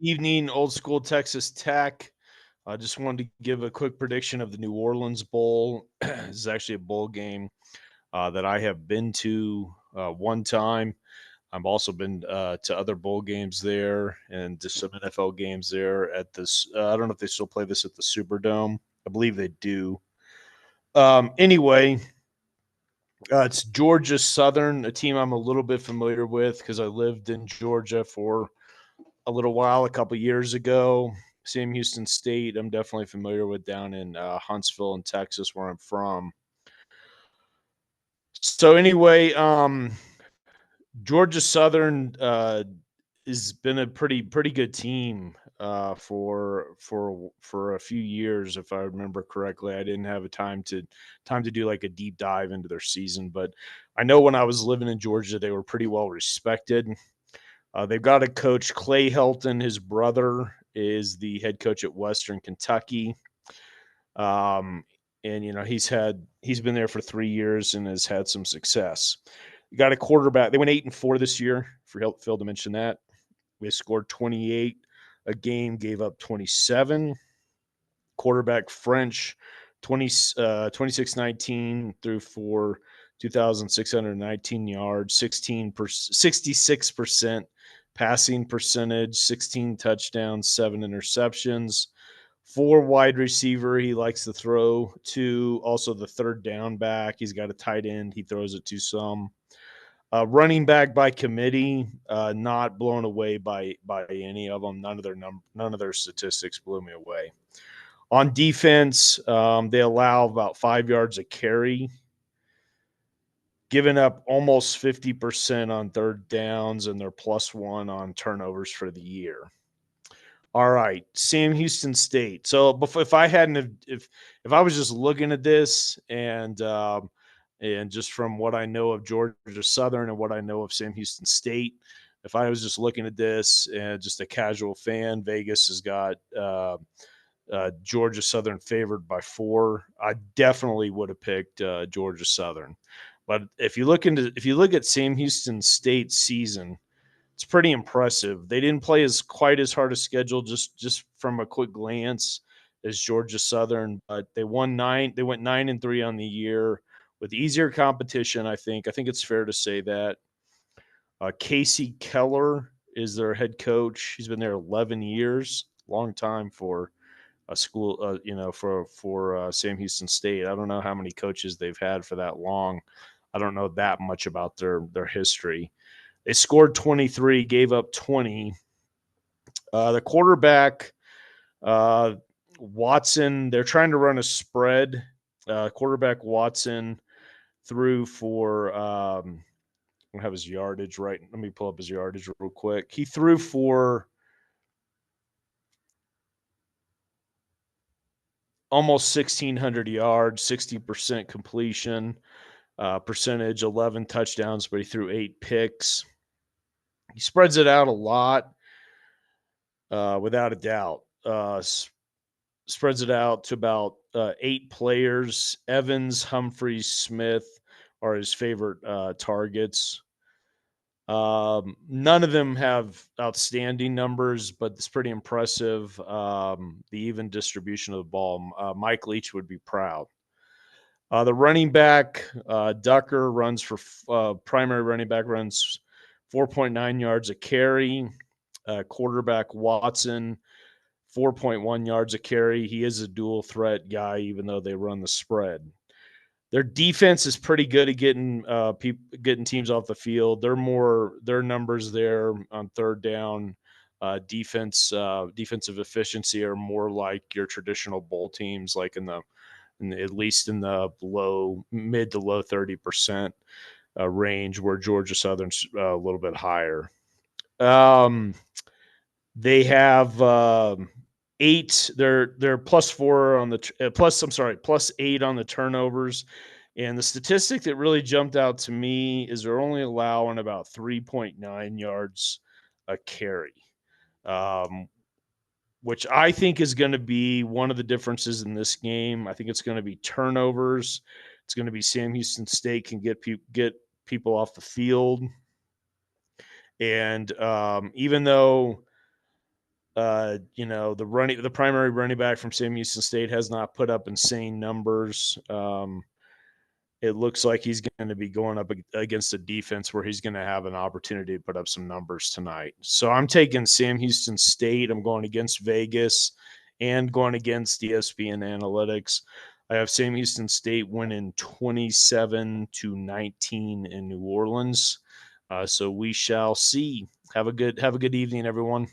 Evening, Old School Texas Tech. I just wanted to give a quick prediction of the New Orleans Bowl. This is actually a bowl game that I have been to one time. I've also been to other bowl games there and to some NFL games there at this. I don't know if they still play this at the Superdome. I believe they do. Anyway, it's Georgia Southern, a team I'm a little bit familiar with because I lived in Georgia for a little while, a couple years ago. Sam Houston State, I'm definitely familiar with down in Huntsville in Texas, where I'm from. So anyway, Georgia Southern has been a pretty good team for a few years, if I remember correctly. I didn't have a time to do like a deep dive into their season, but I know when I was living in Georgia, they were pretty well respected. They've got a coach, Clay Helton. His brother is the head coach at Western Kentucky. Um, and he's been there for 3 years and has had some success. You got a quarterback. They went 8-4 this year. Failed to mention that. They scored 28 a game, gave up 27. Quarterback French, 26-19 threw for 2,619 yards, 66% passing percentage, 16 touchdowns, 7 interceptions. 4 wide receiver he likes to throw to. Also the third down back. He's got a tight end. He throws it to some. Running back by committee, not blown away by any of them. None of their statistics blew me away. On defense, they allow about 5 yards a carry, giving up almost 50% on third downs, and they're +1 on turnovers for the year. All right, Sam Houston State. So before, if I was just looking at this and just from what I know of Georgia Southern and what I know of Sam Houston State, if I was just looking at this and just a casual fan, Vegas has got Georgia Southern favored by 4. I definitely would have picked Georgia Southern. But if you look at Sam Houston State's season, it's pretty impressive. They didn't play as quite as hard a schedule just from a quick glance as Georgia Southern, but they won 9. They went 9-3 on the year with easier competition. I think it's fair to say that. Casey Keller is their head coach. He's been there 11 years, long time for a school, for Sam Houston State. I don't know how many coaches they've had for that long. I don't know that much about their history. They scored 23, gave up 20. The quarterback, uh, Watson, they're trying to run a spread. Quarterback Watson threw for, I don't have his yardage right. Let me pull up his yardage real quick. He threw for almost 1,600 yards, 60% completion percentage, 11 touchdowns, but he threw 8 picks. He spreads it out a lot, without a doubt. Spreads it out to about 8 players. Evans, Humphreys, Smith are his favorite targets. None of them have outstanding numbers, but it's pretty impressive. The even distribution of the ball. Mike Leach would be proud. The running back, Ducker, runs for primary running back, runs 4.9 yards a carry. Quarterback Watson, 4.1 yards a carry. He is a dual threat guy, even though they run the spread. Their defense is pretty good at getting teams off the field. Their numbers there on third down, defensive efficiency are more like your traditional bowl teams, like at least in the mid to low 30% range, where Georgia Southern's a little bit higher. They have 8. They're +4 on the +8 on the turnovers. And the statistic that really jumped out to me is they're only allowing about 3.9 yards a carry, um, which I think is going to be one of the differences in this game. I think it's going to be turnovers. It's going to be Sam Houston State can get people off the field. And even though The primary running back from Sam Houston State has not put up insane numbers. It looks like he's going to be going up against a defense where he's going to have an opportunity to put up some numbers tonight. So I'm taking Sam Houston State. I'm going against Vegas and going against ESPN Analytics. I have Sam Houston State winning 27-19 in New Orleans. So we shall see. Have a good evening, everyone.